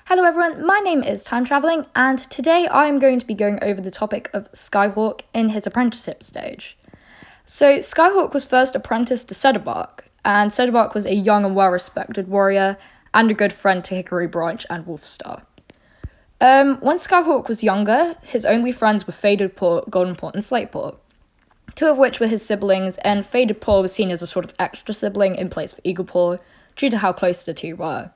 Hello everyone, my name is Time Travelling, and today I am going to be going over the topic of Skyhawk in his apprenticeship stage. So Skyhawk was first apprenticed to Skyhawk, and Skyhawk was a young and well-respected warrior and a good friend to Hickory Branch and Wolfstar. When Skyhawk was younger, his only friends were Faded Paw, Golden Paw, and Slate Paw, two of which were his siblings, and Faded Paw was seen as a sort of extra sibling in place for Eagle Paw due to how close the two were.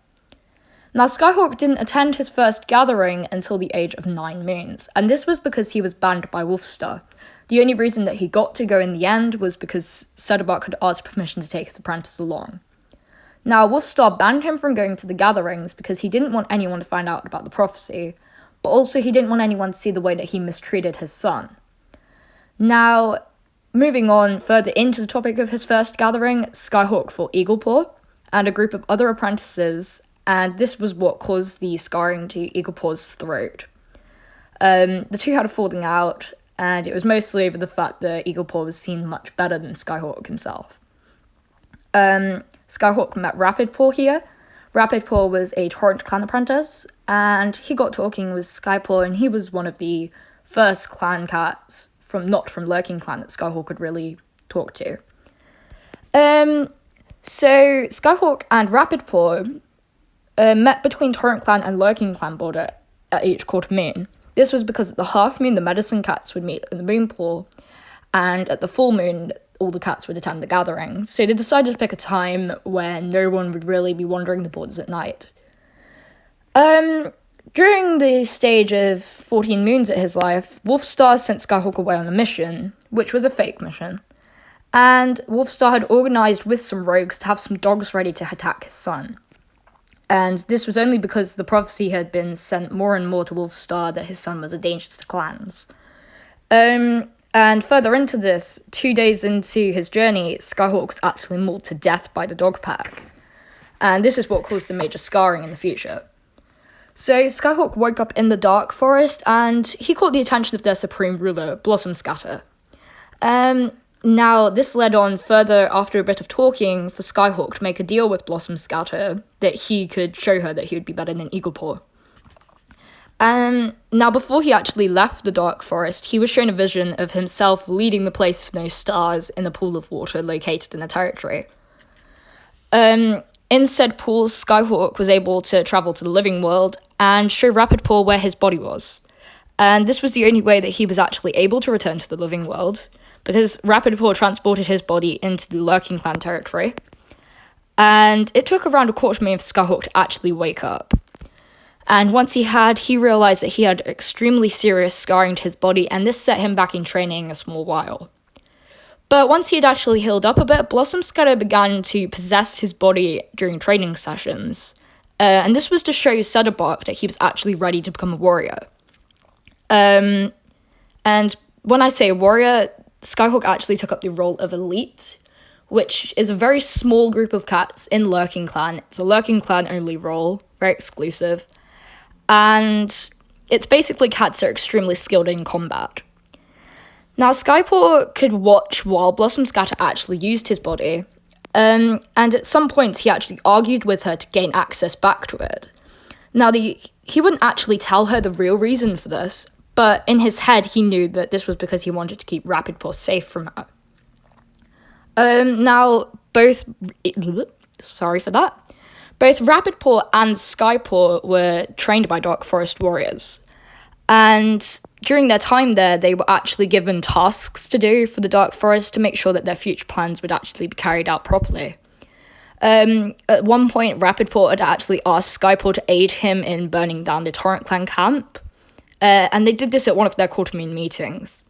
Now, Skyhawk didn't attend his first gathering until the age of 9 moons, and this was because he was banned by Wolfstar. The only reason that he got to go in the end was because Skyhawk had asked permission to take his apprentice along. Now, Wolfstar banned him from going to the gatherings because he didn't want anyone to find out about the prophecy, but also he didn't want anyone to see the way that he mistreated his son. Now, moving on further into the topic of his first gathering, Skyhawk fought Eagle Paw and a group of other apprentices, and this was what caused the scarring to Eagle Paw's throat. The two had a falling out, and it was mostly over the fact that Eagle Paw was seen much better than Skyhawk himself. Skyhawk met Rapid Paw here. Rapid Paw was a Torrent clan apprentice, and he got talking with Skypaw, and he was one of the first clan cats not from Lurking Clan that Skyhawk could really talk to. So Skyhawk and Rapid Paw met between Torrent Clan and Lurking Clan border at each quarter moon. This was because at the half moon, the medicine cats would meet in the moon pool, and at the full moon, all the cats would attend the gathering. So they decided to pick a time when no one would really be wandering the borders at night. During the stage of 14 moons at his life, Wolfstar sent Skyhawk away on a mission, which was a fake mission. And Wolfstar had organised with some rogues to have some dogs ready to attack his son. And this was only because the prophecy had been sent more and more to Wolfstar that his son was a danger to the clans. And further into this, 2 days into his journey, Skyhawk was actually mauled to death by the dog pack. And this is what caused the major scarring in the future. So Skyhawk woke up in the dark forest, and he caught the attention of their supreme ruler, Blossom Scatter. Now, this led on further after a bit of talking for Skyhawk to make a deal with Blossom Scatter that he could show her that he would be better than Eagle Paw. Now, before he actually left the dark forest, he was shown a vision of himself leading the place of no stars in a pool of water located in the territory. In said pool, Skyhawk was able to travel to the living world and show Rapid Paw where his body was. And this was the only way that he was actually able to return to the living world, because Rapid Paw transported his body into the Lurking Clan territory, and it took around a quarter moon for Skyhawk to actually wake up. And once he realised that he had extremely serious scarring to his body, and this set him back in training a small while. But once he had actually healed up a bit, Blossom Scatter began to possess his body during training sessions, and this was to show Skyhawk that he was actually ready to become a warrior. And when I say warrior, Skyhawk actually took up the role of elite, which is a very small group of cats in Lurking Clan. It's a Lurking Clan only role, very exclusive, and it's basically cats that are extremely skilled in combat. Now, Skypaw could watch while Blossom Scatter actually used his body, and at some points he actually argued with her to gain access back to it. Now, he wouldn't actually tell her the real reason for this, but in his head, he knew that this was because he wanted to keep Rapid Paw safe from her. Now, both Rapid Paw and Skypaw were trained by Dark Forest warriors. And during their time there, they were actually given tasks to do for the Dark Forest to make sure that their future plans would actually be carried out properly. At one point, Rapid Paw had actually asked Skypaw to aid him in burning down the Torrent Clan camp. And they did this at one of their quarter moon meetings.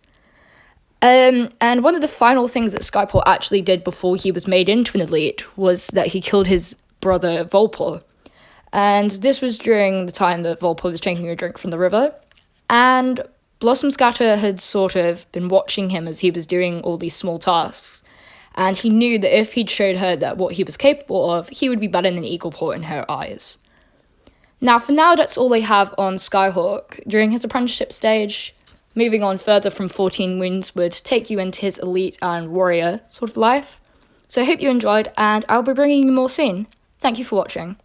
And one of the final things that Skypaw actually did before he was made into an elite was that he killed his brother Volpaw. And this was during the time that Volpaw was taking a drink from the river. And Blossom Scatter had sort of been watching him as he was doing all these small tasks. And he knew that if he'd showed her that what he was capable of, he would be better than Eagle Paw in her eyes. Now, for now, that's all I have on Skyhawk during his apprenticeship stage. Moving on further from 14 wounds would take you into his elite and warrior sort of life. So I hope you enjoyed, and I'll be bringing you more soon. Thank you for watching.